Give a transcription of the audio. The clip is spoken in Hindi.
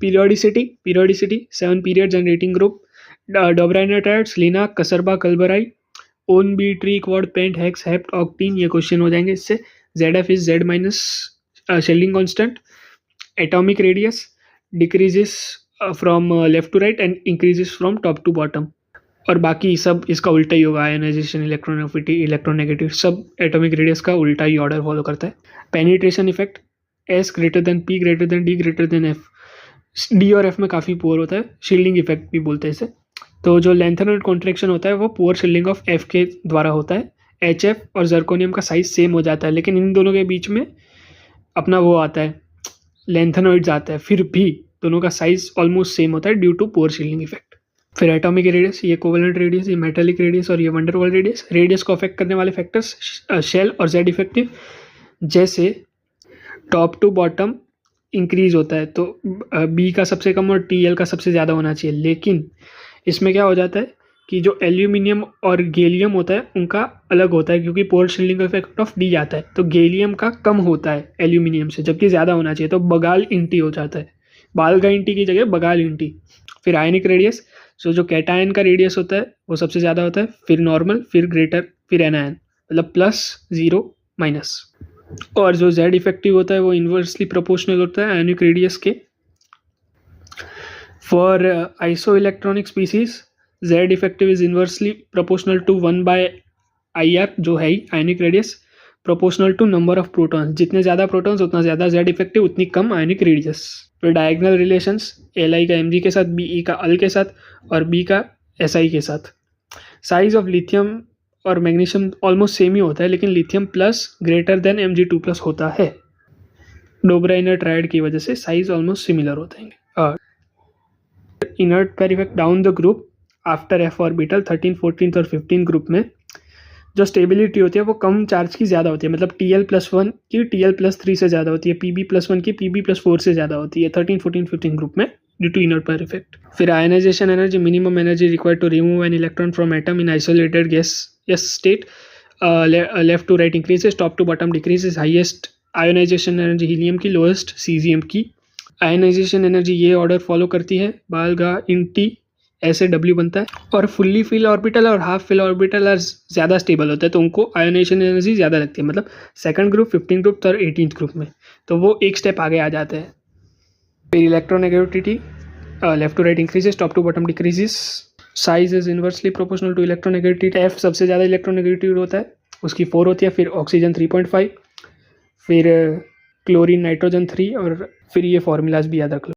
Periodicity 7 period generating group, Dobereiner triad, सेलिना, कसरबा, कल्बराई, un bi tri quad pent hex hept octene, ये क्वेश्चन हो जाएंगे इससे। ZF is Z minus shielding constant, atomic radius decreases from left to right and increases from top to bottom, और बाकी सब इसका उल्टा ही होगा, आयोनाइजेशन, इलेक्ट्रोनेगेटिविटी, इलेक्ट्रोनेगेटिव, सब एटॉमिक रेडियस का उल्टा ही ऑर्डर फॉलो करता है। Penetration effect, S greater than P greater then D greater than F, D और F में काफ़ी पुअर होता है, शील्डिंग इफेक्ट भी बोलते हैं इसे। तो जो लेंथन और कॉन्ट्रैक्शन होता है वो पुअर शील्डिंग ऑफ F के द्वारा होता है। HF और जर्कोनियम का साइज सेम हो जाता है, लेकिन इन दोनों के बीच में अपना वो आता है, लेंथेनॉइड्स आता है, फिर भी दोनों का साइज ऑलमोस्ट सेम होता है due to poor shielding effect. फिर एटॉमिक रेडियस, ये कोवेलेंट रेडियस, ये मेटेलिक रेडियस और ये वंडरवॉल रेडियस। रेडियस को अफेक्ट करने वाले फैक्टर्स शेल और Z इफेक्टिव, जैसे टॉप टू बॉटम इंक्रीज होता है तो B का सबसे कम और TL का सबसे ज़्यादा होना चाहिए, लेकिन इसमें क्या हो जाता है कि जो एल्यूमिनियम और गैलियम होता है उनका अलग होता है, क्योंकि पोर शील्डिंग का इफेक्ट ऑफ D आता है, तो गैलियम का कम होता है एल्यूमिनियम से, जबकि ज़्यादा होना चाहिए, तो बगाल इंटी हो जाता है, बालगा इंटी की जगह बगाल इंटी। फिर आयनिक रेडियस, जो कैटायन का रेडियस होता है वो सबसे ज़्यादा होता है, फिर नॉर्मल, फिर ग्रेटर, फिर एनायन, मतलब प्लस, जीरो, माइनस। और जो Z इफेक्टिव होता है वो इन्वर्सली प्रोपोर्शनल होता है आयनिक रेडियस के। For isoelectronic species Z effective is inversely proportional to 1/IR, जो है ही ionic radius, proportional to number of protons, जितने ज़्यादा प्रोटॉन्स उतना ज़्यादा Z इफेक्टिव, उतनी कम आयनिक रेडियस। फिर डायगोनल रिलेशंस, Li का Mg के साथ, Be का अल के साथ और B का Si के साथ। साइज ऑफ लिथियम और मैग्नीशियम ऑलमोस्ट सेम ही होता है, लेकिन lithium plus greater than Mg2+ होता है, डोबराइनर ट्रायड की वजह से साइज ऑलमोस्ट सिमिलर होते हैं। Inert pair effect down the group after F orbital 13, 14 और 15 ग्रुप में जो स्टेबिलिटी होती है वो कम चार्ज की ज़्यादा होती है, मतलब TL+1 की TL+3 से ज़्यादा होती है, PB+1 की PB+4 से ज़्यादा होती है 13, 14, 15 ग्रुप में due to inert pair effect. फिर ionization energy, minimum energy required to remove an electron from atom in isolated gas state, left to right increases, top to bottom decreases. Highest ionization energy helium की, लोएस्ट सीजियम की। आयनाइजेशन एनर्जी ये ऑर्डर फॉलो करती है, बालगा इंटी, ऐसे W बनता है, और फुल्ली फिल ऑर्बिटल और हाफ फिल ऑर्बिटल ज़्यादा स्टेबल होता है, तो उनको आयोनाइजेशन एनर्जी ज़्यादा लगती है, मतलब सेकंड ग्रुप, 15 ग्रुप और 18th ग्रुप में, तो वो एक स्टेप आगे आ जाते हैं। फिर electronegativity, left to right increases, top to bottom decreases. Size is inversely proportional to electronegativity, F सबसे ज़्यादा इलेक्ट्रोनेगेटिव होता है, उसकी 4 होती है, फिर ऑक्सीजन 3.5, फिर क्लोरीन नाइट्रोजन 3, और फिर ये फॉर्मूलाज भी याद रख लो।